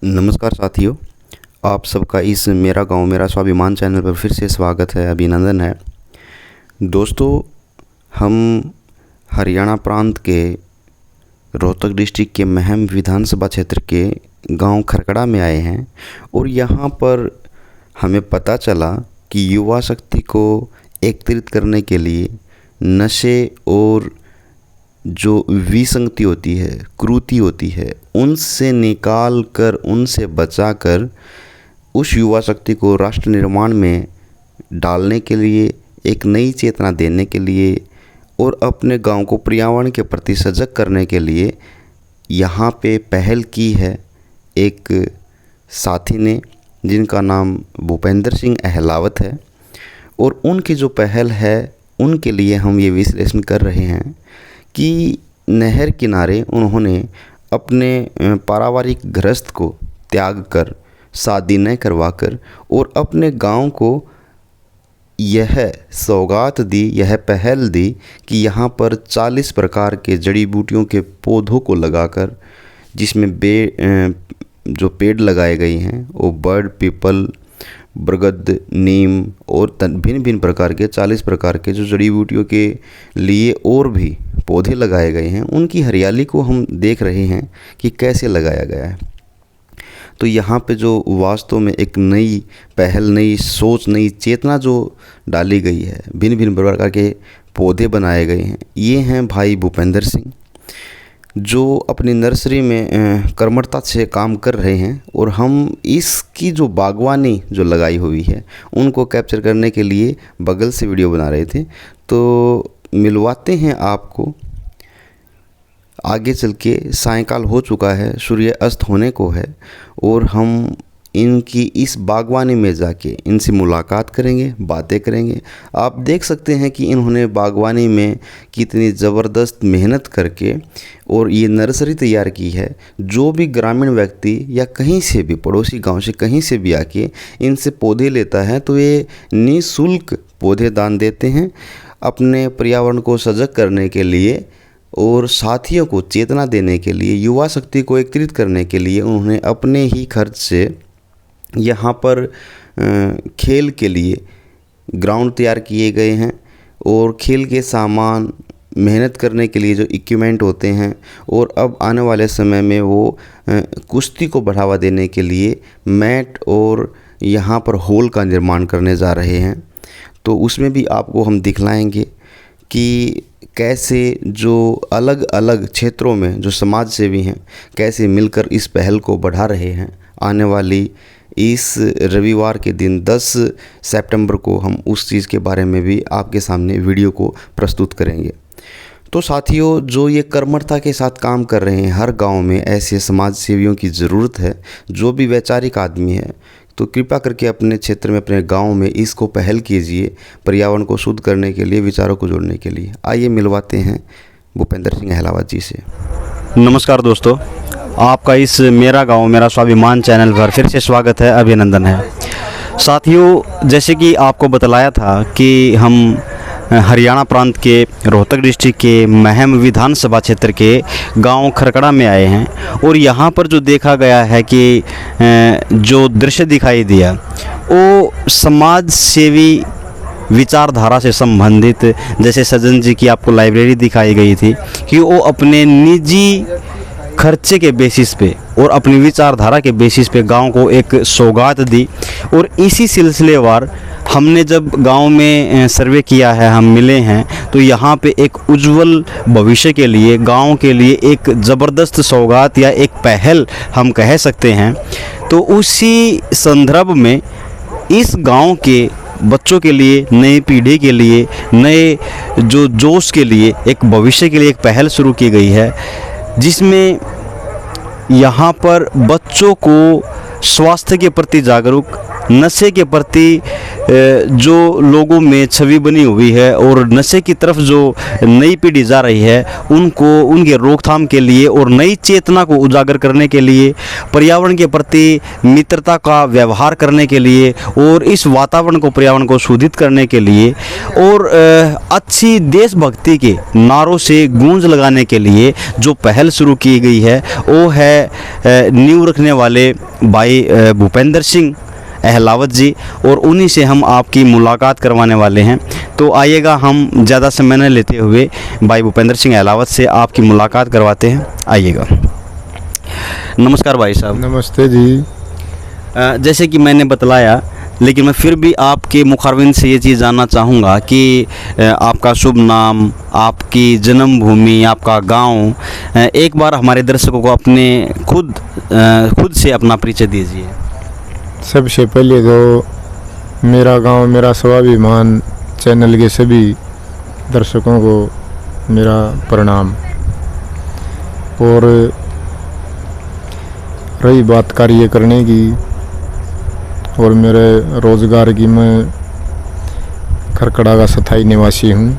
नमस्कार साथियों, आप सबका इस मेरा गांव मेरा स्वाभिमान चैनल पर फिर से स्वागत है, अभिनंदन है। दोस्तों, हम हरियाणा प्रांत के रोहतक डिस्ट्रिक्ट के महम विधानसभा क्षेत्र के गांव खरकड़ा में आए हैं और यहां पर हमें पता चला कि युवा शक्ति को एकत्रित करने के लिए नशे और जो विसंगति होती है, कुरीति होती है, उनसे निकाल कर, उनसे बचा कर उस युवा शक्ति को राष्ट्र निर्माण में डालने के लिए, एक नई चेतना देने के लिए और अपने गांव को पर्यावरण के प्रति सजग करने के लिए यहाँ पे पहल की है एक साथी ने, जिनका नाम भूपेंद्र सिंह अहलावत है। और उनकी जो पहल है, उनके लिए हम ये विश्लेषण कर रहे हैं कि नहर किनारे उन्होंने अपने पारिवारिक गृहस्थ को त्याग कर, शादी न करवाकर और अपने गांव को यह सौगात दी, यह पहल दी कि यहाँ पर 40 प्रकार के जड़ी बूटियों के पौधों को लगाकर, जिसमें जो पेड़ लगाए गए हैं वो बर्ड, पीपल, बरगद, नीम और भिन्न भिन्न प्रकार के 40 प्रकार के जो जड़ी बूटियों के लिए और भी पौधे लगाए गए हैं, उनकी हरियाली को हम देख रहे हैं कि कैसे लगाया गया है। तो यहाँ पे जो वास्तव में एक नई पहल, नई सोच, नई चेतना जो डाली गई है, भिन्न भिन्न प्रकार के पौधे बनाए गए हैं। ये हैं भाई भूपेंद्र सिंह, जो अपनी नर्सरी में कर्मठता से काम कर रहे हैं और हम इसकी जो बागवानी जो लगाई हुई है उनको कैप्चर करने के लिए बगल से वीडियो बना रहे थे। तो मिलवाते हैं आपको। आगे चल के सायंकाल हो चुका है, सूर्य अस्त होने को है और हम इनकी इस बागवानी में जाके इनसे मुलाकात करेंगे, बातें करेंगे। आप देख सकते हैं कि इन्होंने बागवानी में कितनी ज़बरदस्त मेहनत करके और ये नर्सरी तैयार की है। जो भी ग्रामीण व्यक्ति या कहीं से भी, पड़ोसी गांव से कहीं से भी आके इनसे पौधे लेता है तो ये निःशुल्क पौधे दान देते हैं अपने पर्यावरण को सजग करने के लिए और साथियों को चेतना देने के लिए, युवा शक्ति को एकत्रित करने के लिए। उन्होंने अपने ही खर्च से यहाँ पर खेल के लिए ग्राउंड तैयार किए गए हैं और खेल के सामान, मेहनत करने के लिए जो इक्विपमेंट होते हैं, और अब आने वाले समय में वो कुश्ती को बढ़ावा देने के लिए मैट और यहाँ पर हॉल का निर्माण करने जा रहे हैं। तो उसमें भी आपको हम दिखलाएंगे कि कैसे जो अलग अलग क्षेत्रों में जो समाज सेवी हैं, कैसे मिलकर इस पहल को बढ़ा रहे हैं। आने वाली इस रविवार के दिन 10 सितंबर को हम उस चीज़ के बारे में भी आपके सामने वीडियो को प्रस्तुत करेंगे। तो साथियों, जो ये कर्मठता के साथ काम कर रहे हैं, हर गांव में ऐसे समाज सेवियों की ज़रूरत है। जो भी वैचारिक आदमी है तो कृपया करके अपने क्षेत्र में, अपने गांव में इसको पहल कीजिए, पर्यावरण को शुद्ध करने के लिए, विचारों को जोड़ने के लिए। आइए मिलवाते हैं भूपेंद्र सिंह अहलावत जी से। नमस्कार दोस्तों, आपका इस मेरा गांव मेरा स्वाभिमान चैनल पर फिर से स्वागत है, अभिनंदन है। साथियों, जैसे कि आपको बतलाया था कि हम हरियाणा प्रांत के रोहतक डिस्ट्रिक्ट के महम विधानसभा क्षेत्र के गांव खरकड़ा में आए हैं और यहाँ पर जो देखा गया है कि जो दृश्य दिखाई दिया वो समाज सेवी विचारधारा से संबंधित, जैसे सज्जन जी की आपको लाइब्रेरी दिखाई गई थी कि वो अपने निजी खर्चे के बेसिस पे और अपनी विचारधारा के बेसिस पे गांव को एक सौगात दी। और इसी सिलसिलेवार हमने जब गांव में सर्वे किया है, हम मिले हैं, तो यहाँ पे एक उज्जवल भविष्य के लिए, गांव के लिए एक ज़बरदस्त सौगात या एक पहल हम कह सकते हैं। तो उसी संदर्भ में इस गांव के बच्चों के लिए, नई पीढ़ी के लिए, नए जो जोश के लिए, एक भविष्य के लिए एक पहल शुरू की गई है, जिसमें यहाँ पर बच्चों को स्वास्थ्य के प्रति जागरूक, नशे के प्रति जो लोगों में छवि बनी हुई है और नशे की तरफ जो नई पीढ़ी जा रही है, उनको उनके रोकथाम के लिए और नई चेतना को उजागर करने के लिए, पर्यावरण के प्रति मित्रता का व्यवहार करने के लिए और इस वातावरण को, पर्यावरण को शोधित करने के लिए और अच्छी देशभक्ति के नारों से गूंज लगाने के लिए जो पहल शुरू की गई है वो है नींव रखने वाले भाई भूपेंद्र सिंह अहलावत जी, और उन्हीं से हम आपकी मुलाकात करवाने वाले हैं। तो आइएगा, हम ज़्यादा समय न लेते हुए भाई भूपेंद्र सिंह अहलावत से आपकी मुलाकात करवाते हैं। आइएगा। नमस्कार भाई साहब। नमस्ते जी। जैसे कि मैंने बतलाया, लेकिन मैं फिर भी आपके मुखारबिन से ये चीज़ जानना चाहूँगा कि आपका शुभ नाम, आपकी जन्मभूमि, आपका गांव, एक बार हमारे दर्शकों को अपने खुद से अपना परिचय दीजिए। सबसे पहले तो मेरा गांव मेरा स्वाभिमान चैनल के सभी दर्शकों को मेरा प्रणाम। और रही बात कार्य करने की और मेरे रोज़गार की, मैं खरकड़ा का स्थायी निवासी हूँ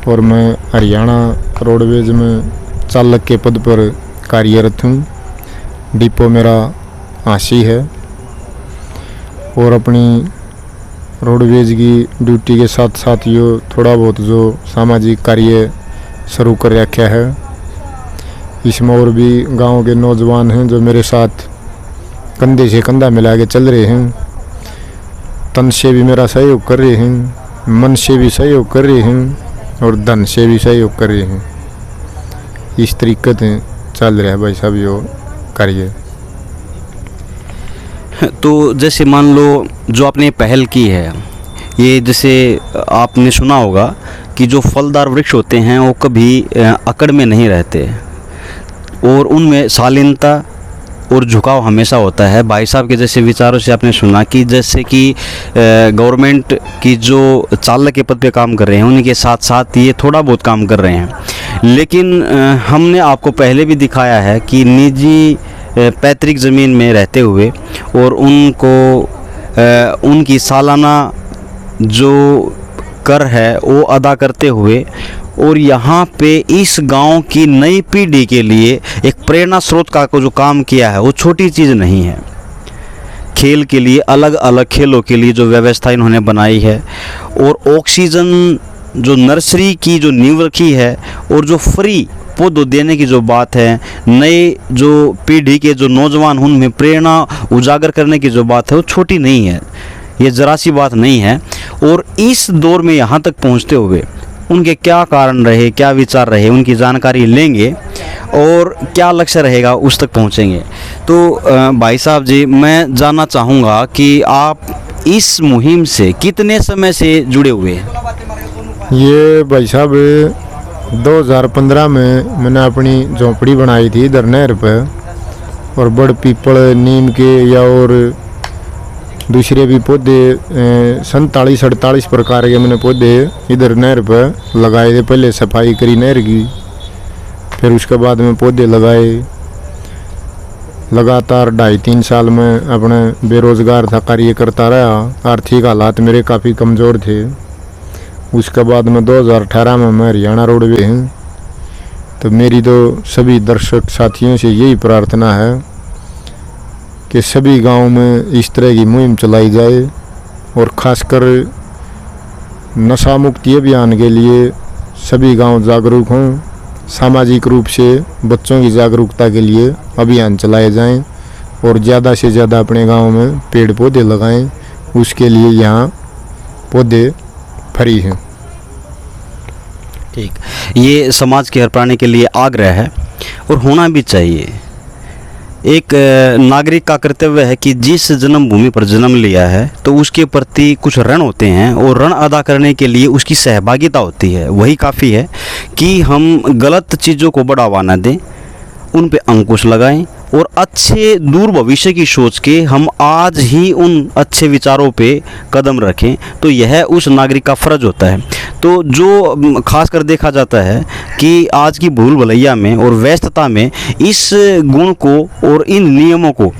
और मैं हरियाणा रोडवेज में चालक के पद पर कार्यरत हूँ। डिपो मेरा आशी है और अपनी रोडवेज की ड्यूटी के साथ साथ यो थोड़ा बहुत जो सामाजिक कार्य शुरू कर रखा है। इसमें और भी गांव के नौजवान हैं जो मेरे साथ कंधे से कंधा मिला के चल रहे हैं। तन से भी मेरा सहयोग कर रहे हैं, मन से भी सहयोग कर रहे हैं और धन से भी सहयोग कर रहे हैं। इस तरीके से चल रहा है भाई साहब यो कार्य। तो जैसे मान लो जो आपने पहल की है, ये जैसे आपने सुना होगा कि जो फलदार वृक्ष होते हैं वो कभी अकड़ में नहीं रहते और उनमें शालीनता और झुकाव हमेशा होता है। भाई साहब के जैसे विचारों से आपने सुना कि जैसे कि गवर्नमेंट की जो चालक के पद पे काम कर रहे हैं, उनके साथ साथ ये थोड़ा बहुत काम कर रहे हैं। लेकिन हमने आपको पहले भी दिखाया है कि निजी पैतृक ज़मीन में रहते हुए और उनकी सालाना जो कर है वो अदा करते हुए और यहाँ पे इस गांव की नई पीढ़ी के लिए एक प्रेरणा स्रोत का जो काम किया है वो छोटी चीज़ नहीं है। खेल के लिए अलग अलग खेलों के लिए जो व्यवस्था इन्होंने बनाई है और ऑक्सीजन जो नर्सरी की जो नींव रखी है और जो फ्री पौधों देने की जो बात है, नए जो पीढ़ी के जो नौजवान उनमें प्रेरणा उजागर करने की जो बात है वो छोटी नहीं है, ये ज़रा सी बात नहीं है। और इस दौर में यहाँ तक पहुँचते हुए उनके क्या कारण रहे, क्या विचार रहे, उनकी जानकारी लेंगे और क्या लक्ष्य रहेगा उस तक पहुँचेंगे। तो भाई साहब जी, मैं जानना चाहूँगा कि आप इस मुहिम से कितने समय से जुड़े हुए हैं? ये भाई साहब 2015 में मैंने अपनी झोंपड़ी बनाई थी इधर नहर पे और बड़ पीपल नीम के या और दूसरे भी पौधे 47-48 प्रकार के मैंने पौधे इधर नहर पे लगाए थे। पहले सफाई करी नहर की, फिर उसके बाद में पौधे लगाए। लगातार 2.5-3 साल में अपने बेरोज़गार था, कार्य करता रहा। आर्थिक हालात मेरे काफ़ी कमज़ोर थे। उसके बाद में 2018 में मैं हरियाणा रोडवे हूँ। तो मेरी तो सभी दर्शक साथियों से यही प्रार्थना है कि सभी गांव में इस तरह की मुहिम चलाई जाए और ख़ासकर नशा मुक्ति अभियान के लिए सभी गांव जागरूक हों। सामाजिक रूप से बच्चों की जागरूकता के लिए अभियान चलाए जाएं और ज़्यादा से ज़्यादा अपने गांव में पेड़ पौधे लगाएं। उसके लिए यहाँ पौधे फ्री हैं। ठीक, ये समाज के हर प्राणी के लिए आग्रह है और होना भी चाहिए। एक नागरिक का कर्तव्य है कि जिस जन्मभूमि पर जन्म लिया है तो उसके प्रति कुछ ऋण होते हैं और ऋण अदा करने के लिए उसकी सहभागिता होती है। वही काफ़ी है कि हम गलत चीज़ों को बढ़ावा न दें, उन पे अंकुश लगाएं और अच्छे दूर भविष्य की सोच के हम आज ही उन अच्छे विचारों पे कदम रखें। तो यह उस नागरिक का फ़र्ज होता है। तो जो खासकर देखा जाता है कि आज की भूल भलैया में और व्यस्तता में इस गुण को और इन नियमों को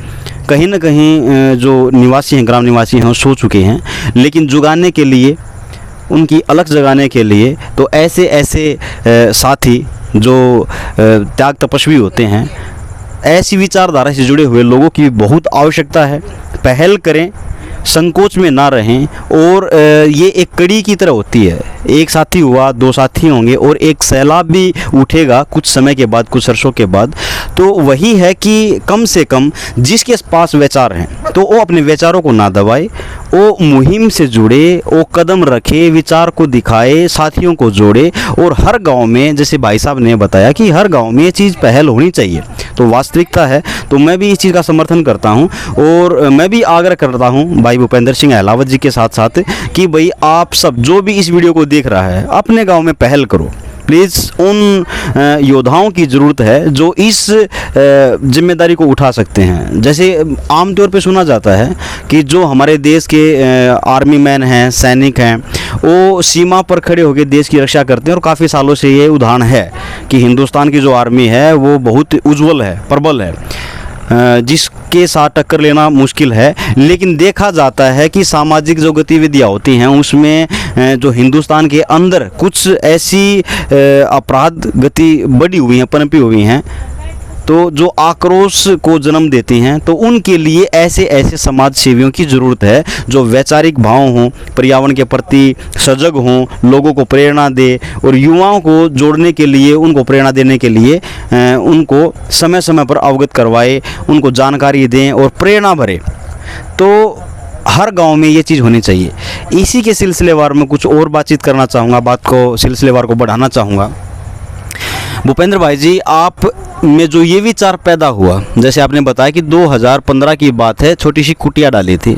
कहीं ना कहीं जो निवासी हैं, ग्राम निवासी हैं, सो चुके हैं। लेकिन जुगाने के लिए, उनकी अलग जगाने के लिए तो ऐसे साथी जो त्याग तपस्वी होते हैं, ऐसी विचारधारा से जुड़े हुए लोगों की बहुत आवश्यकता है। पहल करें संकोच में ना रहें। और ये एक कड़ी की तरह होती है, एक साथी हुआ, दो साथी होंगे और एक सैलाब भी उठेगा कुछ समय के बाद, कुछ वर्षों के बाद। तो वही है कि कम से कम जिसके पास विचार हैं तो वो अपने विचारों को ना दबाए, वो मुहिम से जुड़े, वो कदम रखे, विचार को दिखाए, साथियों को जोड़े। और हर गांव में, जैसे भाई साहब ने बताया कि हर गांव में ये चीज़ पहल होनी चाहिए, तो वास्तविकता है। तो मैं भी इस चीज़ का समर्थन करता हूं और मैं भी आग्रह करता हूं भाई भूपेंद्र सिंह अहलावत जी के साथ साथ कि भाई आप सब जो भी इस वीडियो को देख रहा है अपने गांव में पहल करो प्लीज़। उन योद्धाओं की ज़रूरत है जो इस जिम्मेदारी को उठा सकते हैं। जैसे आमतौर पे सुना जाता है कि जो हमारे देश के आर्मी मैन हैं, सैनिक हैं, वो सीमा पर खड़े होकर देश की रक्षा करते हैं। और काफ़ी सालों से ये उदाहरण है कि हिंदुस्तान की जो आर्मी है वो बहुत उज्जवल है, प्रबल है, जिसके साथ टक्कर लेना मुश्किल है। लेकिन देखा जाता है कि सामाजिक जो गतिविधियाँ होती हैं उसमें जो हिंदुस्तान के अंदर कुछ ऐसी अपराध गति बढ़ी हुई हैं, पनपी हुई हैं, तो जो आक्रोश को जन्म देती हैं। तो उनके लिए ऐसे ऐसे समाज सेवियों की ज़रूरत है जो वैचारिक भाव हों, पर्यावरण के प्रति सजग हों, लोगों को प्रेरणा दे और युवाओं को जोड़ने के लिए, उनको प्रेरणा देने के लिए उनको समय समय पर अवगत करवाए, उनको जानकारी दें और प्रेरणा भरे। तो हर गांव में ये चीज़ होनी चाहिए। इसी के सिलसिलेवार में कुछ और बातचीत करना चाहूँगा, बात को सिलसिलेवार को बढ़ाना चाहूँगा। भूपेंद्र भाई जी, आप में जो ये विचार पैदा हुआ, जैसे आपने बताया कि 2015 की बात है, छोटी सी कुटिया डाली थी,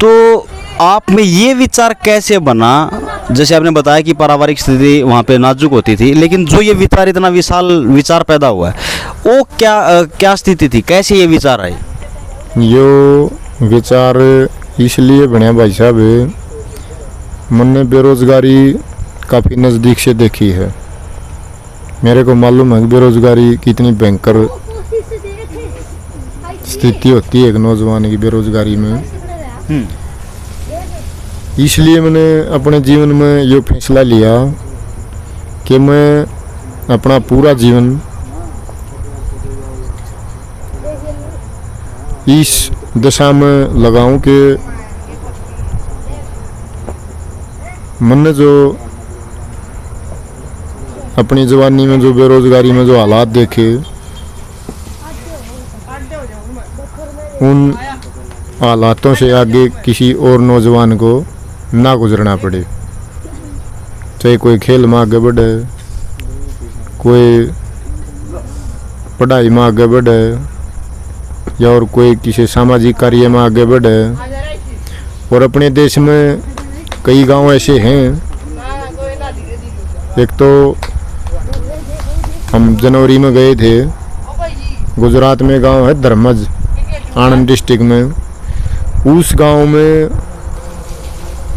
तो आप में ये विचार कैसे बना? जैसे आपने बताया कि पारिवारिक स्थिति वहाँ पे नाजुक होती थी, लेकिन जो ये विचार इतना विशाल विचार पैदा हुआ है वो क्या स्थिति थी, कैसे ये विचार आए? यो विचार इसलिए बने भाई साहब, मैंने बेरोज़गारी काफ़ी नज़दीक से देखी है। मेरे को मालूम है कि बेरोज़गारी कितनी भयंकर स्थिति होती है एक नौजवान की बेरोज़गारी में। इसलिए मैंने अपने जीवन में ये फैसला लिया कि मैं अपना पूरा जीवन इस दशा में लगाऊं कि मैंने जो अपनी जवानी में जो बेरोज़गारी में जो हालात देखे, उन हालातों से आगे किसी और नौजवान को ना गुजरना पड़े। चाहे कोई खेल में आगे बढ़े, कोई पढ़ाई में आगे बढ़े, या और कोई किसी सामाजिक कार्य में आगे बढ़े। और अपने देश में कई गांव ऐसे हैं, एक तो हम जनवरी में गए थे, गुजरात में गांव है धर्मज, आणंद डिस्ट्रिक्ट में।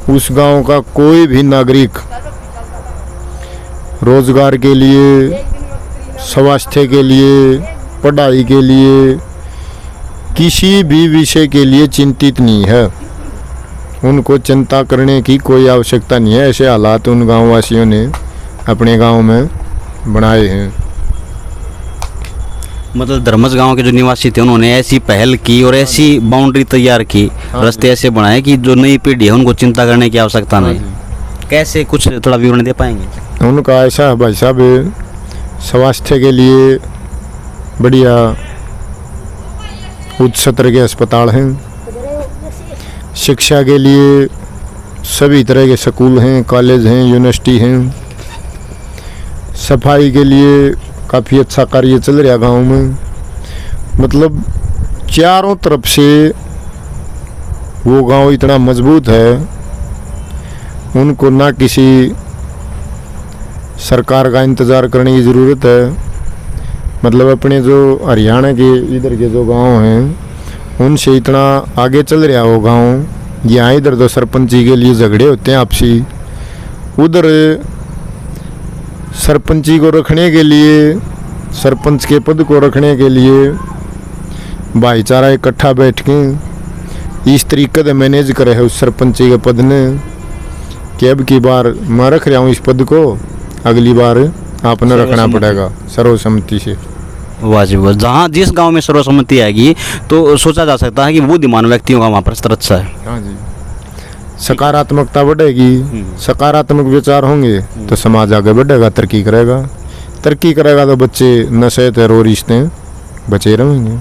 उस गांव का कोई भी नागरिक रोजगार के लिए, स्वास्थ्य के लिए, पढ़ाई के लिए, किसी भी विषय के लिए चिंतित नहीं है। उनको चिंता करने की कोई आवश्यकता नहीं है। ऐसे हालात उन गाँव वासियों ने अपने गांव में बनाए हैं। मतलब धर्मज गांव के जो निवासी थे उन्होंने ऐसी पहल की और ऐसी बाउंड्री तैयार की, रास्ते ऐसे बनाए कि जो नई पीढ़ी है उनको चिंता करने की आवश्यकता नहीं। कैसे, कुछ थोड़ा विवरण दे पाएंगे? उनका ऐसा है भाई साहब, स्वास्थ्य के लिए बढ़िया उच्च स्तर के अस्पताल हैं, शिक्षा के लिए सभी तरह के स्कूल हैं, कॉलेज हैं, यूनिवर्सिटी हैं, सफाई के लिए काफ़ी अच्छा कार्य चल रहा गांव में। मतलब चारों तरफ से वो गांव इतना मजबूत है, उनको ना किसी सरकार का इंतज़ार करने की ज़रूरत है। मतलब अपने जो हरियाणा के इधर के जो गांव हैं उनसे इतना आगे चल रहा वो गांव। यहाँ इधर तो सरपंची के लिए झगड़े होते हैं आपसी, उधर सरपंची को रखने के लिए, सरपंच के पद को रखने के लिए भाईचारा इकट्ठा बैठ के इस तरीके से मैनेज करे है उस सरपंची के पद ने कि अब की बार मैं रख रहा हूँ इस पद को, अगली बार आपने रखना पड़ेगा सर्वसम्मति से। वाह जी वाह। जहाँ जिस गांव में सर्वसम्मति आएगी तो सोचा जा सकता है कि बुद्धिमान व्यक्तियों का वहाँ पर स्तर अच्छा है। हाँ जी, सकारात्मकता बढ़ेगी, सकारात्मक विचार होंगे तो समाज आगे बढ़ेगा, तरक्की करेगा। तरक्की करेगा तो बच्चे नशे और रिश्ते बचे रहेंगे।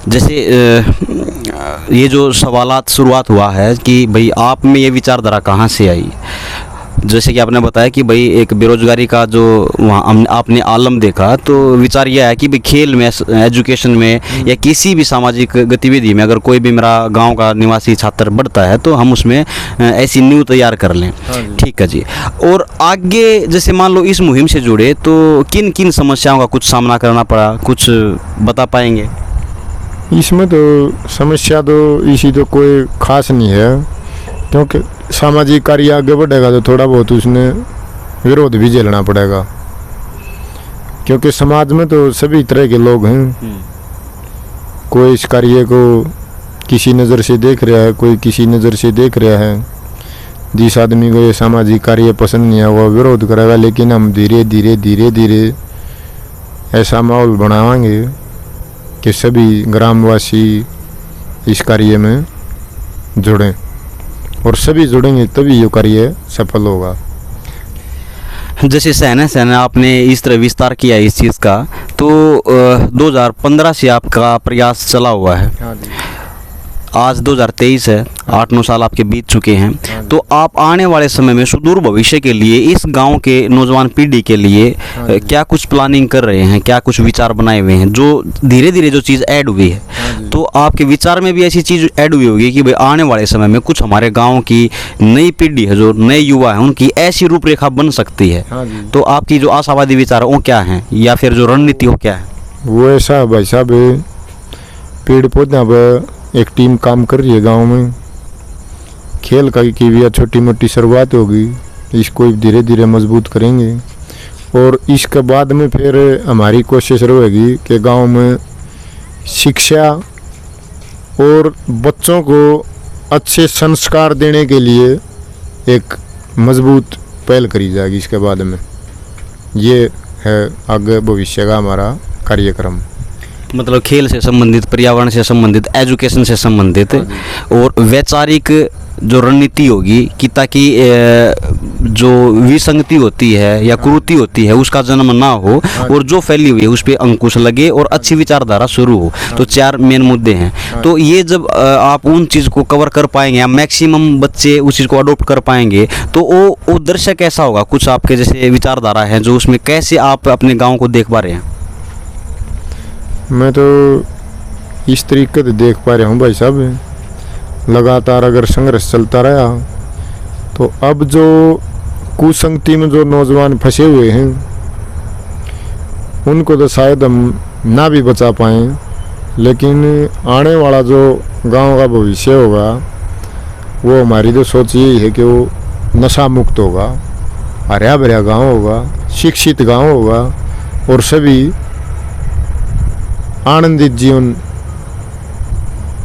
जैसे ये जो सवालात शुरुआत हुआ है कि भाई आप में ये विचारधारा कहाँ से आई, जैसे कि आपने बताया कि भाई एक बेरोजगारी का जो वहाँ आपने आलम देखा, तो विचार यह है कि भाई खेल में, एजुकेशन में या किसी भी सामाजिक गतिविधि में अगर कोई भी मेरा गांव का निवासी छात्र बढ़ता है तो हम उसमें ऐसी नींव तैयार कर लें। ठीक है जी। और आगे जैसे मान लो इस मुहिम से जुड़े तो किन किन समस्याओं का कुछ सामना करना पड़ा, कुछ बता पाएंगे? इसमें तो समस्या तो इसी तो कोई खास नहीं है, क्योंकि सामाजिक कार्य आगे बढ़ेगा तो थोड़ा बहुत उसमें विरोध भी झेलना पड़ेगा, क्योंकि समाज में तो सभी तरह के लोग हैं। कोई इस कार्य को किसी नज़र से देख रहा है, कोई किसी नज़र से देख रहा है। जिस आदमी को ये सामाजिक कार्य पसंद नहीं है वो विरोध करेगा, लेकिन हम धीरे धीरे ऐसा माहौल बनाएंगे कि सभी ग्रामवासी इस कार्य में जुड़ें, और सभी जुड़ेंगे तभी ये कार्य सफल होगा। जैसे सहना आपने इस तरह विस्तार किया इस चीज़ का, तो 2015 से आपका प्रयास चला हुआ है। हाँ जी। आज 2023 है, 8-9 साल आपके बीत चुके हैं। तो आप आने वाले समय में सुदूर भविष्य के लिए इस गांव के नौजवान पीढ़ी के लिए क्या कुछ प्लानिंग कर रहे हैं, क्या कुछ विचार बनाए हुए हैं जो धीरे धीरे जो चीज़ ऐड हुई है? तो आपके विचार में भी ऐसी चीज़ ऐड हुई होगी कि भाई आने वाले समय में कुछ हमारे गाँव की नई पीढ़ी है, जो नए युवा हैं, उनकी ऐसी रूपरेखा बन सकती है। तो आपकी जो आशावादी विचार है वो क्या है, या फिर जो रणनीति हो क्या है? वो ऐसा भाई साहब, पेड़ पौधा पर एक टीम काम कर रही है गांव में। खेल का की भी छोटी मोटी शुरुआत होगी, इसको धीरे धीरे मजबूत करेंगे, और इसके बाद में फिर हमारी कोशिश रहेगी कि गांव में शिक्षा और बच्चों को अच्छे संस्कार देने के लिए एक मजबूत पहल करी जाएगी। इसके बाद में ये है आगे भविष्य का हमारा कार्यक्रम। मतलब खेल से संबंधित, पर्यावरण से संबंधित, एजुकेशन से संबंधित और वैचारिक जो रणनीति होगी कि ताकि जो विसंगति होती है या कुरीति होती है उसका जन्म ना हो, और जो फैली हुई है उस पर अंकुश लगे और अच्छी विचारधारा शुरू हो। तो 4 मेन मुद्दे हैं। तो ये जब आप उन चीज़ को कवर कर पाएंगे या मैक्सिमम बच्चे उस चीज़ को अडोप्ट कर पाएंगे तो वो दृश्य कैसा होगा? कुछ आपके जैसे विचारधारा है जो उसमें कैसे आप अपने गाँव को देख पा रहे हैं? मैं तो इस तरीके से देख पा रहा हूँ भाई साहब, लगातार अगर संघर्ष चलता रहा तो अब जो कुसंगति में जो नौजवान फंसे हुए हैं उनको तो शायद हम ना भी बचा पाएँ, लेकिन आने वाला जो गांव का भविष्य होगा वो हमारी तो सोच यही है कि वो नशा मुक्त होगा, हरा भरा गाँव होगा, शिक्षित गाँव होगा, और सभी आनंदित जीवन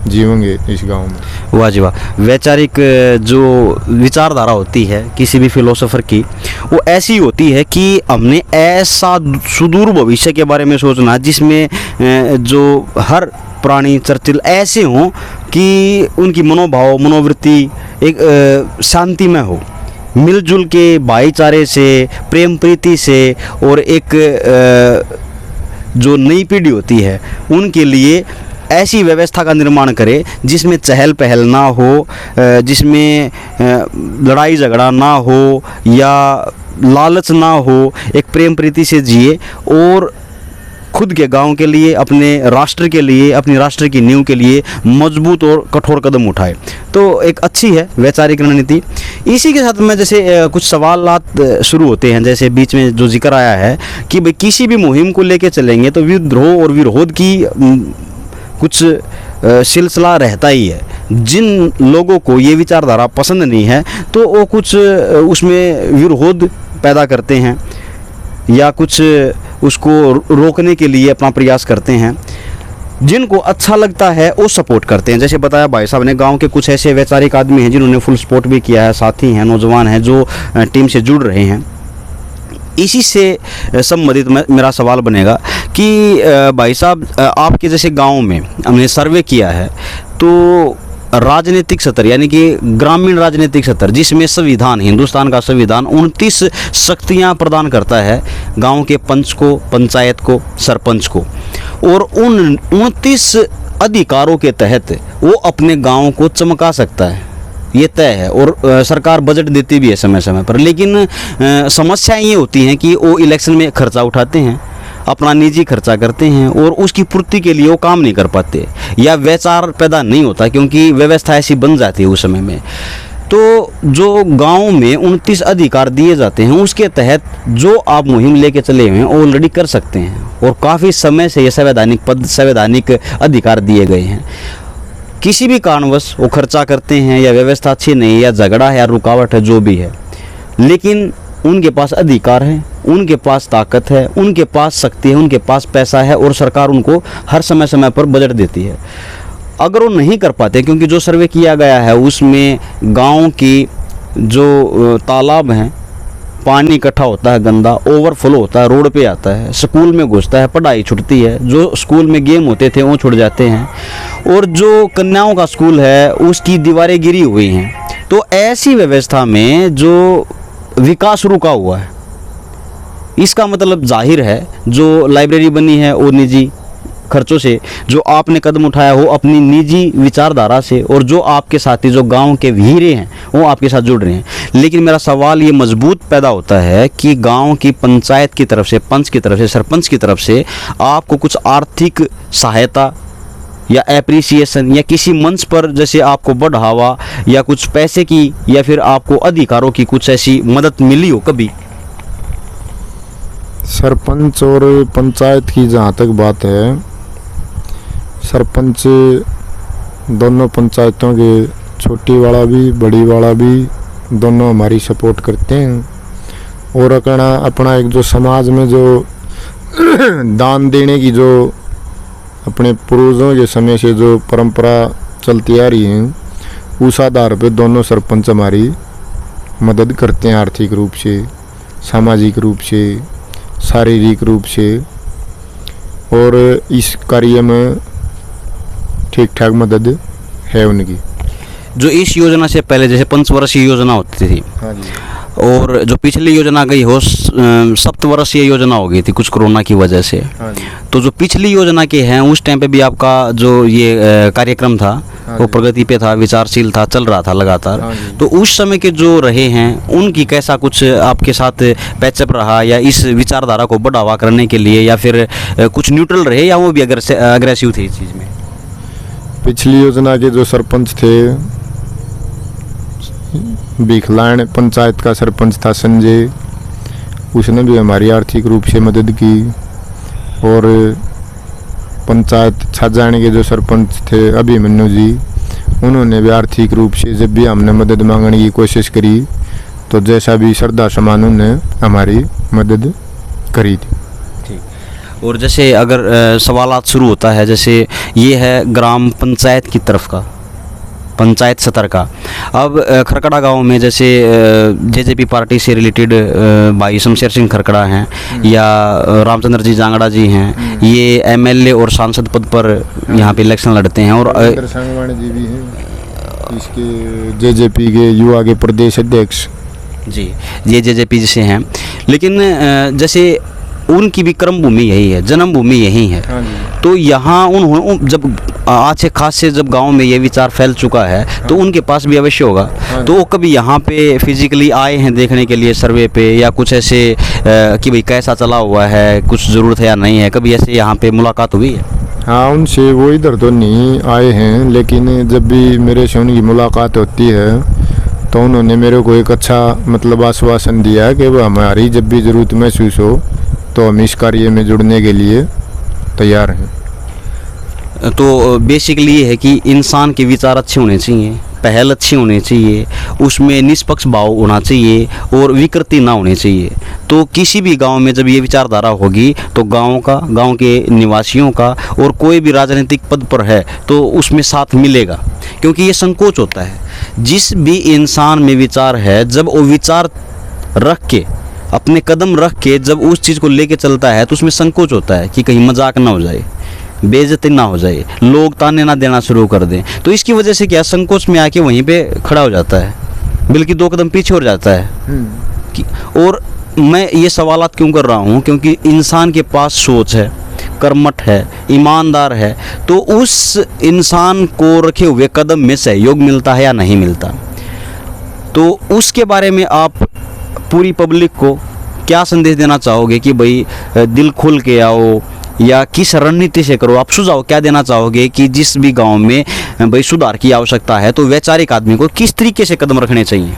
जीवेंगे इस गांव में। वाह जी वाह। वैचारिक जो विचारधारा होती है किसी भी फिलोसोफर की, वो ऐसी होती है कि हमने ऐसा सुदूर भविष्य के बारे में सोचना जिसमें जो हर प्राणी चर्चिल ऐसे हों कि उनकी मनोभाव, मनोवृत्ति एक शांति में हो, मिलजुल के भाईचारे से, प्रेम प्रीति से, और एक जो नई पीढ़ी होती है उनके लिए ऐसी व्यवस्था का निर्माण करे जिसमें चहल पहल ना हो, जिसमें लड़ाई झगड़ा ना हो या लालच ना हो, एक प्रेम प्रीति से जिए और खुद के गांव के लिए, अपने राष्ट्र के लिए, अपनी राष्ट्र की नींव के लिए मजबूत और कठोर कदम उठाए। तो एक अच्छी है वैचारिक रणनीति। इसी के साथ में जैसे कुछ सवालात शुरू होते हैं, जैसे बीच में जो जिक्र आया है कि भाई किसी भी मुहिम को लेके चलेंगे तो विद्रोह और विरोध की कुछ सिलसिला रहता ही है। जिन लोगों को ये विचारधारा पसंद नहीं है तो वो कुछ उसमें विरोध पैदा करते हैं या कुछ उसको रोकने के लिए अपना प्रयास करते हैं। जिनको अच्छा लगता है वो सपोर्ट करते हैं। जैसे बताया भाई साहब ने, गांव के कुछ ऐसे वैचारिक आदमी हैं जिन्होंने फुल सपोर्ट भी किया है, साथी हैं, नौजवान हैं जो टीम से जुड़ रहे हैं। इसी से संबंधित मेरा सवाल बनेगा कि भाई साहब, आपके जैसे गांव में हमने सर्वे किया है, तो राजनीतिक स्तर यानी कि ग्रामीण राजनीतिक स्तर, जिसमें संविधान, हिंदुस्तान का संविधान 29 शक्तियां प्रदान करता है गांव के पंच को, पंचायत को, सरपंच को, और उन 29 अधिकारों के तहत वो अपने गांव को चमका सकता है, ये तय है। और सरकार बजट देती भी है समय समय पर। लेकिन समस्याएं ये होती हैं कि वो इलेक्शन में खर्चा उठाते हैं, अपना निजी खर्चा करते हैं, और उसकी पूर्ति के लिए वो काम नहीं कर पाते, या वैचार पैदा नहीं होता, क्योंकि व्यवस्था ऐसी बन जाती है उस समय में। तो जो गांव में 29 अधिकार दिए जाते हैं, उसके तहत जो आप मुहिम लेके चले हुए हैं ऑलरेडी कर सकते हैं, और काफ़ी समय से ये संवैधानिक अधिकार दिए गए हैं। किसी भी कारणवश वो खर्चा करते हैं, या व्यवस्था अच्छी नहीं है, या झगड़ा है, या रुकावट है, जो भी है, लेकिन उनके पास अधिकार है, उनके पास ताकत है, उनके पास शक्ति है, उनके पास पैसा है, और सरकार उनको हर समय समय पर बजट देती है। अगर वो नहीं कर पाते, क्योंकि जो सर्वे किया गया है उसमें गांव की जो तालाब हैं, पानी इकट्ठा होता है, गंदा ओवरफ्लो होता है, रोड पे आता है, स्कूल में घुसता है, पढ़ाई छूटती है, जो स्कूल में गेम होते थे वो छूट जाते हैं, और जो कन्याओं का स्कूल है उसकी दीवारें गिरी हुई हैं। तो ऐसी व्यवस्था में जो विकास रुका हुआ है, इसका मतलब जाहिर है जो लाइब्रेरी बनी है वो निजी खर्चों से, जो आपने कदम उठाया हो अपनी निजी विचारधारा से, और जो आपके साथी जो गांव के हीरे हैं वो आपके साथ जुड़ रहे हैं। लेकिन मेरा सवाल ये मजबूत पैदा होता है कि गांव की पंचायत की तरफ से, पंच की तरफ से, सरपंच की तरफ से आपको कुछ आर्थिक सहायता या एप्रिसिएशन, या किसी मंच पर जैसे आपको बढ़ावा, या कुछ पैसे की, या फिर आपको अधिकारों की कुछ ऐसी मदद मिली हो कभी? सरपंच और पंचायत की जहाँ तक बात है, सरपंच दोनों पंचायतों के, छोटी वाला भी बड़ी वाला भी, दोनों हमारी सपोर्ट करते हैं। और अपना एक जो समाज में जो दान देने की जो अपने पूर्वजों के समय से जो परंपरा चलती आ रही है, उस आधार पर दोनों सरपंच हमारी मदद करते हैं, आर्थिक रूप से, सामाजिक रूप से, शारीरिक रूप से, और इस कार्य में ठीक ठाक मदद है उनकी। जो इस योजना से पहले जैसे पंचवर्षीय योजना होती थी, हाँ जी, और जो पिछली योजना गई हो सप्तवर्षीय योजना हो गई थी कुछ कोरोना की वजह से, हाँ जी, तो जो पिछली योजना के हैं उस टाइम पे भी आपका जो ये कार्यक्रम था वो प्रगति पे था, विचारशील था, चल रहा था लगातार। तो उस समय के जो रहे हैं उनकी कैसा कुछ आपके साथ पैचअप रहा, या इस विचारधारा को बढ़ावा करने के लिए, या फिर कुछ न्यूट्रल रहे, या वो भी अग्रेसिव थे इस चीज़ में? पिछली योजना के जो सरपंच थे, बीखलाण पंचायत का सरपंच था संजय, उसने भी हमारी आर्थिक रूप से मदद की। और पंचायत छाजाने के जो सरपंच थे अभिमन्यु जी, उन्होंने भी आर्थिक रूप से जब भी हमने मदद मांगने की कोशिश करी तो जैसा भी श्रद्धा समान उन्होंने हमारी मदद करी थी। और जैसे अगर सवालात शुरू होता है, जैसे ये है ग्राम पंचायत की तरफ का, पंचायत स्तर का। अब खरकड़ा गांव में जैसे जेजेपी पार्टी से रिलेटेड भाई शमशेर सिंह खरकड़ा हैं, या रामचंद्र जी जांगड़ा जी हैं, ये एमएलए और सांसद पद पर यहाँ पे इलेक्शन लड़ते हैं। और सांगवानी जी भी हैं, इसके जेजेपी के युवा के प्रदेश अध्यक्ष जी, ये जेजेपी से हैं। लेकिन जैसे उनकी भी कर्म भूमि यही है, जन्मभूमि यही है। तो यहाँ उन्होंने जब अच्छे खास से जब गांव में ये विचार फैल चुका है, तो उनके पास भी अवश्य होगा। तो वो कभी यहाँ पे फिजिकली आए हैं देखने के लिए सर्वे पे, या कुछ ऐसे कि भाई कैसा चला हुआ है, कुछ ज़रूरत है या नहीं है, कभी ऐसे यहाँ पे मुलाकात हुई है? हाँ, उनसे वो इधर तो नहीं आए हैं, लेकिन जब भी मेरे से उनकी मुलाकात होती है तो उन्होंने मेरे को एक अच्छा मतलब आश्वासन दिया है कि वो हमारी जब भी ज़रूरत महसूस हो तो हम इस कार्य में जुड़ने के लिए तैयार हैं। तो बेसिकली ये है कि इंसान के विचार अच्छे होने चाहिए, पहल अच्छी होनी चाहिए, उसमें निष्पक्ष भाव होना चाहिए, और विकृति ना होनी चाहिए। तो किसी भी गांव में जब ये विचारधारा होगी तो गांव का, गांव के निवासियों का, और कोई भी राजनीतिक पद पर है तो उसमें साथ मिलेगा। क्योंकि ये संकोच होता है, जिस भी इंसान में विचार है, जब वो विचार रख के अपने कदम रख के जब उस चीज़ को लेके चलता है तो उसमें संकोच होता है कि कहीं मजाक ना हो जाए, बेइज्जती ना हो जाए, लोग ताने ना देना शुरू कर दें। तो इसकी वजह से क्या संकोच में आके वहीं पे खड़ा हो जाता है, बल्कि 2 कदम पीछे हो जाता है। और मैं ये सवालात क्यों कर रहा हूँ, क्योंकि इंसान के पास सोच है, कर्मठ है, ईमानदार है, तो उस इंसान को रखे हुए कदम में सहयोग मिलता है या नहीं मिलता। तो उसके बारे में आप पूरी पब्लिक को क्या संदेश देना चाहोगे कि भाई दिल खुल के आओ, या किस रणनीति से करो? आप सुझाव क्या देना चाहोगे कि जिस भी गांव में भाई सुधार की आवश्यकता है तो वैचारिक आदमी को किस तरीके से कदम रखने चाहिए?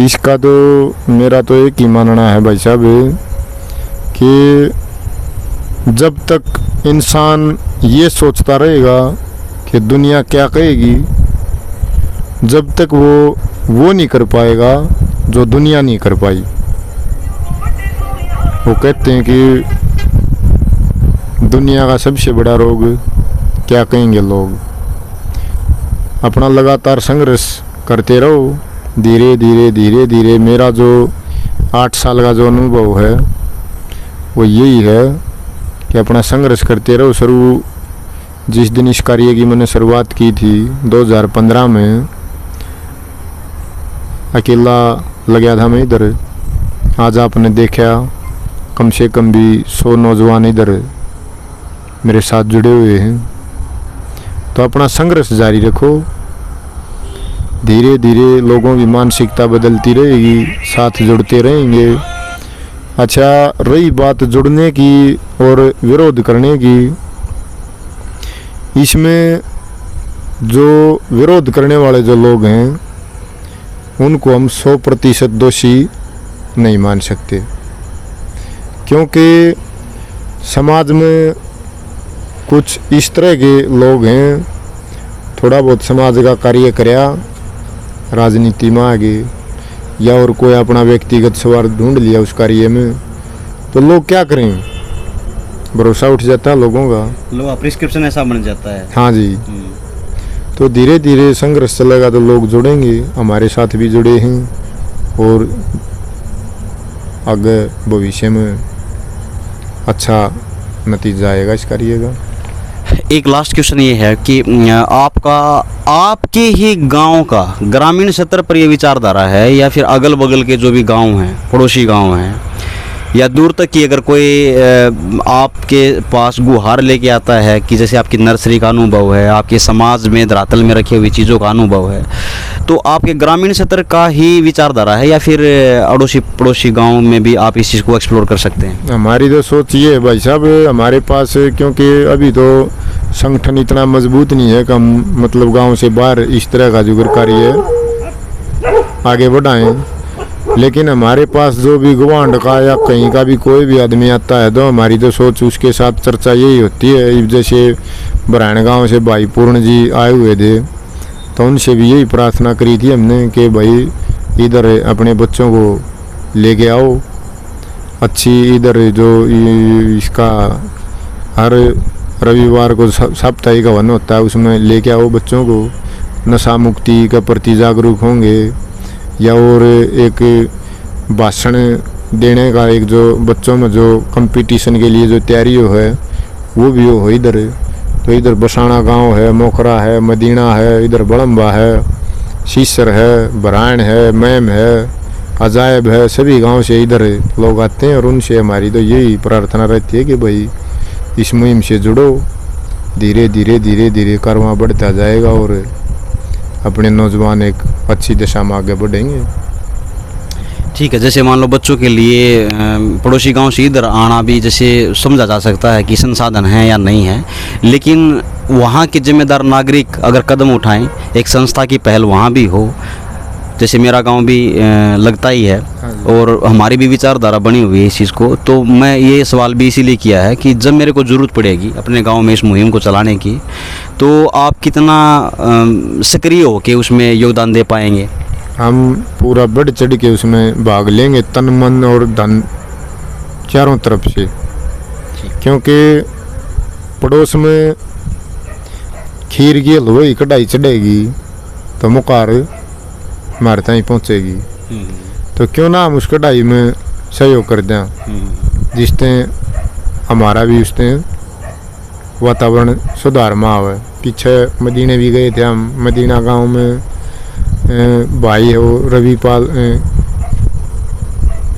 इसका तो मेरा तो एक ही मानना है भाई साहब कि जब तक इंसान ये सोचता रहेगा कि दुनिया क्या कहेगी, जब तक वो नहीं कर पाएगा जो दुनिया नहीं कर पाई। वो कहते हैं कि दुनिया का सबसे बड़ा रोग क्या कहेंगे लोग। अपना लगातार संघर्ष करते रहो, धीरे धीरे धीरे धीरे। मेरा जो 8 साल का जो अनुभव है वो यही है कि अपना संघर्ष करते रहो। जिस दिन इस कार्य की मैंने शुरुआत की थी 2015 में, अकेला लगा था मैं इधर। आज आपने देखा कम से कम भी 100 नौजवान इधर मेरे साथ जुड़े हुए हैं। तो अपना संघर्ष जारी रखो, धीरे धीरे लोगों की मानसिकता बदलती रहेगी, साथ जुड़ते रहेंगे। अच्छा, रही बात जुड़ने की और विरोध करने की, इसमें जो विरोध करने वाले जो लोग हैं उनको हम 100% दोषी नहीं मान सकते, क्योंकि समाज में कुछ इस तरह के लोग हैं, थोड़ा बहुत समाज का कार्य करया, राजनीति में आ गए, या और कोई अपना व्यक्तिगत स्वार्थ ढूंढ लिया उस कार्य में, तो लोग क्या करें, भरोसा उठ जाता है लोगों का, लोग प्रिस्क्रिप्शन ऐसा बन जाता है। हाँ जी। तो धीरे धीरे संघर्ष चलेगा तो लोग जुड़ेंगे, हमारे साथ भी जुड़े हैं, और आगे भविष्य में अच्छा नतीजा आएगा इस कार्य का। एक लास्ट क्वेश्चन ये है कि आपके ही गांव का ग्रामीण स्तर पर ये विचारधारा है, या फिर अगल बगल के जो भी गांव हैं, पड़ोसी गांव हैं, या दूर तक की अगर कोई आपके पास गुहार लेके आता है कि जैसे आपकी नर्सरी का अनुभव है, आपके समाज में धरातल में रखी हुई चीज़ों का अनुभव है, तो आपके ग्रामीण स्तर का ही विचारधारा है, या फिर अड़ोसी पड़ोसी गांव में भी आप इस चीज़ को एक्सप्लोर कर सकते हैं? हमारी तो सोच ये है भाई साहब, हमारे पास क्योंकि अभी तो संगठन इतना मजबूत नहीं है कि हम मतलब गाँव से बाहर इस तरह का जो कार्य आगे बढ़ाएँ, लेकिन हमारे पास जो भी गवांड का या कहीं का भी कोई भी आदमी आता है तो हमारी तो सोच उसके साथ चर्चा यही होती है। जैसे बरायण गांव से भाई पूर्ण जी आए हुए थे, तो उनसे भी यही प्रार्थना करी थी हमने कि भाई इधर अपने बच्चों को लेके आओ, अच्छी इधर जो इसका हर रविवार को साप्ताहिक हवन होता है उसमें लेके आओ बच्चों को, नशा मुक्ति के प्रति जागरूक होंगे, या और एक भाषण देने का एक जो बच्चों में जो कंपटीशन के लिए जो तैयारी है वो भी हो इधर। तो इधर बसाना गांव है, मोखरा है, मदीना है, इधर बड़म्बा है, शीसर है, बरायण है, मैम है, अजायब है, सभी गांव से इधर लोग आते हैं। और उनसे हमारी तो यही प्रार्थना रहती है कि भाई इस मुहिम से जुड़ो, धीरे धीरे धीरे धीरे कारवां बढ़ता जाएगा और अपने नौजवान एक अच्छी दिशा में आगे बढ़ेंगे। ठीक है, जैसे मान लो बच्चों के लिए पड़ोसी गांव से इधर आना भी जैसे समझा जा सकता है कि संसाधन है या नहीं है, लेकिन वहाँ के जिम्मेदार नागरिक अगर कदम उठाएं, एक संस्था की पहल वहाँ भी हो, जैसे मेरा गांव भी लगता ही है और हमारी भी विचारधारा बनी हुई है इस चीज़ को, तो मैं ये सवाल भी इसीलिए किया है कि जब मेरे को ज़रूरत पड़ेगी अपने गांव में इस मुहिम को चलाने की, तो आप कितना सक्रिय हो के उसमें योगदान दे पाएंगे? हम पूरा बढ़ चढ़ के उसमें भाग लेंगे, तन मन और धन चारों तरफ से, क्योंकि पड़ोस में खीर की हलवाई कढ़ाई चढ़ेगी तो मुकार हमारे तक पहुँचेगी। तो क्यों ना हम उस कढ़ाई में सहयोग कर दें, जिससे हमारा भी उससे वातावरण सुधार में आवे। पीछे मदीने भी गए थे हम, मदीना गांव में भाई है वो रविपाल,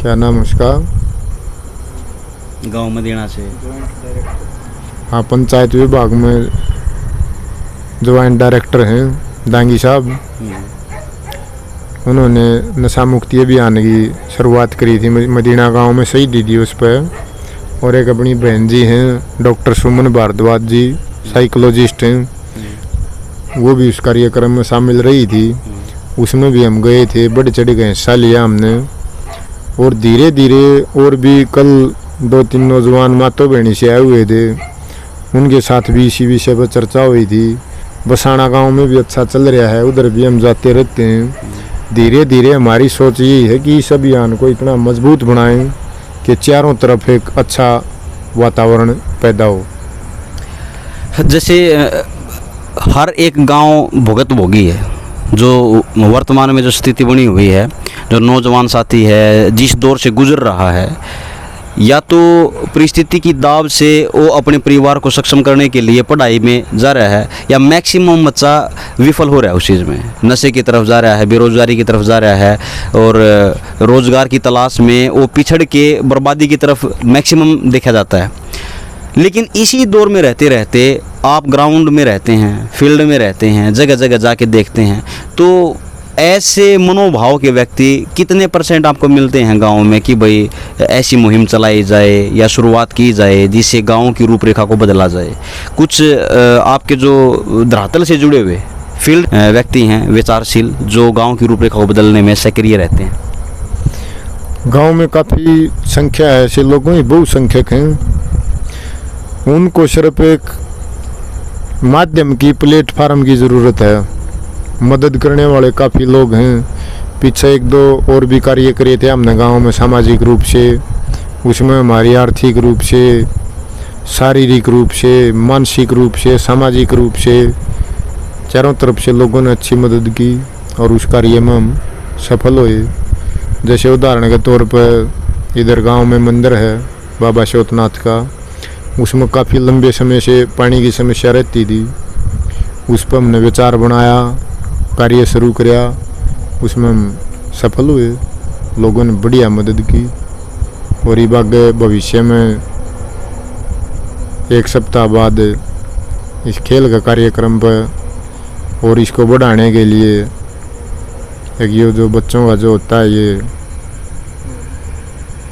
क्या नाम उसका, गांव मदीना से, हाँ, पंचायत विभाग में ज्वाइंट डायरेक्टर हैं दांगी साहब। उन्होंने नशा मुक्ति अभियान की शुरुआत करी थी मदीना गांव में, शहीदी दी उस पर। और एक अपनी बहन जी हैं डॉक्टर सुमन भारद्वाज जी, साइकोलॉजिस्ट हैं, वो भी उस कार्यक्रम में शामिल रही थी। उसमें भी हम गए थे, बढ़ चढ़ के हिस्सा लिया हमने। और धीरे धीरे और भी कल 2-3 नौजवान मातो बहनी से आए हुए थे, उनके साथ भी इसी विषय पर चर्चा हुई थी। बसाना गांव में भी अच्छा चल रहा है, उधर भी हम जाते रहते हैं। धीरे धीरे हमारी सोच यही है कि इस अभियान को इतना मजबूत बनाएं कि चारों तरफ एक अच्छा वातावरण पैदा हो। जैसे हर एक गांव भुगतभोगी है, जो वर्तमान में जो स्थिति बनी हुई है, जो नौजवान साथी है जिस दौर से गुजर रहा है, या तो परिस्थिति की दाब से वो अपने परिवार को सक्षम करने के लिए पढ़ाई में जा रहा है, या मैक्सिमम बच्चा विफल हो रहा है उस चीज़ में, नशे की तरफ जा रहा है, बेरोज़गारी की तरफ जा रहा है, और रोज़गार की तलाश में वो पिछड़ के बर्बादी की तरफ मैक्सिमम देखा जाता है। लेकिन इसी दौर में रहते रहते आप ग्राउंड में रहते हैं, फील्ड में रहते हैं, जगह जगह जाके देखते हैं, तो ऐसे मनोभाव के व्यक्ति कितने % आपको मिलते हैं गांव में कि भाई ऐसी मुहिम चलाई जाए या शुरुआत की जाए जिससे गांव की रूपरेखा को बदला जाए? कुछ आपके जो धरातल से जुड़े हुए फील्ड व्यक्ति हैं, विचारशील, जो गांव की रूपरेखा को बदलने में सक्रिय रहते हैं। गांव में काफ़ी संख्या है ऐसे लोगों की, बहुसंख्यक हैं। उनको सिर्फ एक माध्यम की, प्लेटफार्म की ज़रूरत है। मदद करने वाले काफ़ी लोग हैं। पीछे 1-2 और भी कार्य करे थे हमने गांव में, सामाजिक रूप से। उसमें हमारी आर्थिक रूप से, शारीरिक रूप से, मानसिक रूप से, सामाजिक रूप से चारों तरफ से लोगों ने अच्छी मदद की और उस कार्य में हम सफल हुए। जैसे उदाहरण के तौर पर इधर गांव में मंदिर है बाबा शोतनाथ का, उसमें काफ़ी लंबे समय से पानी की समस्या रहती थी। उस पर हमने विचार बनाया, कार्य शुरू किया, उसमें हम सफल हुए। लोगों ने बढ़िया मदद की। और ये आगे भविष्य में 1 सप्ताह बाद इस खेल का कार्यक्रम पर और इसको बढ़ाने के लिए एक ये जो बच्चों का जो होता है,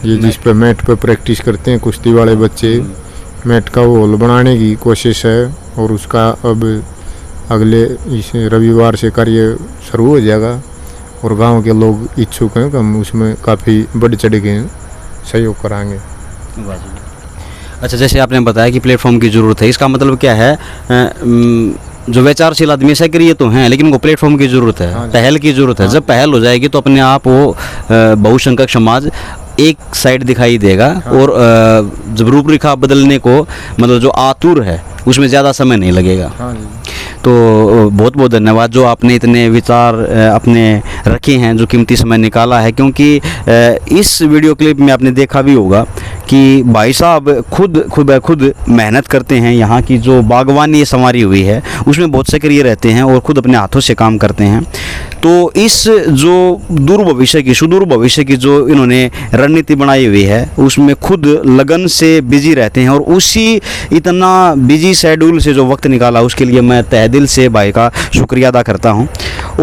ये जिस पर मैट पर प्रैक्टिस करते हैं कुश्ती वाले बच्चे, मैट का वो हॉल बनाने की कोशिश है। और उसका अब अगले इस रविवार से कार्य शुरू हो जाएगा। और गांव के लोग इच्छुक हैं कि हम उसमें काफ़ी बढ़ चढ़ के सहयोग कराएंगे। अच्छा, जैसे आपने बताया कि प्लेटफॉर्म की ज़रूरत है, इसका मतलब क्या है? जो विचारशील आदमी सक्रिय तो हैं, लेकिन उनको प्लेटफॉर्म की ज़रूरत है, पहल की ज़रूरत है। जब पहल हो जाएगी तो अपने आप वो बहुसंख्यक समाज एक साइड दिखाई देगा। और जब रूपरेखा बदलने को, मतलब जो आतुर है, उसमें ज़्यादा समय नहीं लगेगा। तो बहुत बहुत धन्यवाद जो आपने इतने विचार अपने रखे हैं, जो कीमती समय निकाला है। क्योंकि इस वीडियो क्लिप में आपने देखा भी होगा कि भाई साहब खुद मेहनत करते हैं। यहाँ की जो बागवानी संवारी हुई है उसमें बहुत सक्रिय रहते हैं और खुद अपने हाथों से काम करते हैं। तो इस जो सुदूर भविष्य की जो इन्होंने रणनीति बनाई हुई है उसमें खुद लगन से बिजी रहते हैं। और उसी इतना बिजी शेड्यूल से जो वक्त निकाला उसके लिए मैं तहे दिल से भाई का शुक्रिया अदा करता हूं।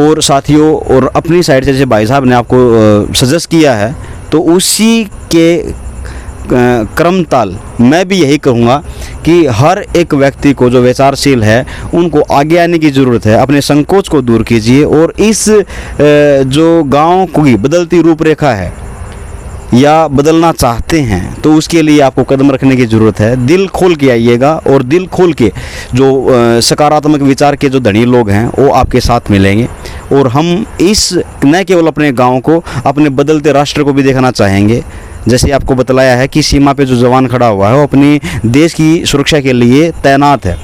और साथियों, और अपनी साइड से जैसे भाई साहब ने आपको सजेस्ट किया है, तो उसी के क्रमताल मैं भी यही कहूँगा कि हर एक व्यक्ति को जो विचारशील है उनको आगे आने की ज़रूरत है। अपने संकोच को दूर कीजिए और इस जो गांव की बदलती रूपरेखा है या बदलना चाहते हैं तो उसके लिए आपको कदम रखने की ज़रूरत है। दिल खोल के आइएगा और दिल खोल के जो सकारात्मक विचार के जो धनी लोग हैं वो आपके साथ मिलेंगे। और हम इस न केवल अपने गांव को, अपने बदलते राष्ट्र को भी देखना चाहेंगे। जैसे आपको बतलाया है कि सीमा पे जो जवान खड़ा हुआ है वो अपनी देश की सुरक्षा के लिए तैनात है।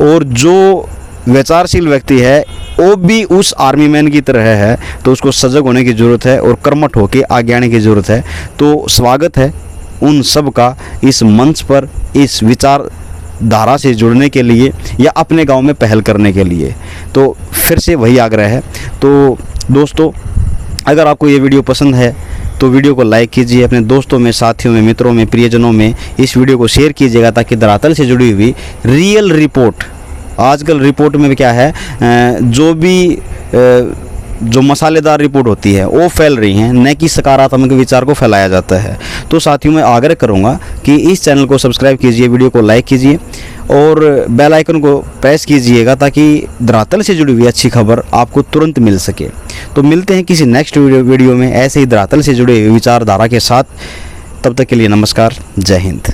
और जो विचारशील व्यक्ति है वो भी उस आर्मी मैन की तरह है, तो उसको सजग होने की ज़रूरत है और कर्मठ होकर आगे आने की ज़रूरत है। तो स्वागत है उन सब का इस मंच पर, इस विचार धारा से जुड़ने के लिए या अपने गांव में पहल करने के लिए। तो फिर से वही आग्रह है। तो दोस्तों, अगर आपको ये वीडियो पसंद है तो वीडियो को लाइक कीजिए, अपने दोस्तों में, साथियों में, मित्रों में, प्रियजनों में इस वीडियो को शेयर कीजिएगा, ताकि धरातल से जुड़ी हुई रियल रिपोर्ट, आजकल रिपोर्ट में क्या है, जो मसालेदार रिपोर्ट होती है वो फैल रही हैं, न कि सकारात्मक विचार को फैलाया जाता है। तो साथियों, मैं आग्रह करूंगा कि इस चैनल को सब्सक्राइब कीजिए, वीडियो को लाइक कीजिए और बेल आइकन को प्रेस कीजिएगा, ताकि धरातल से जुड़ी हुई अच्छी खबर आपको तुरंत मिल सके। तो मिलते हैं किसी नेक्स्ट वीडियो में ऐसे ही धरातल से जुड़े विचारधारा के साथ। तब तक के लिए नमस्कार, जय हिंद।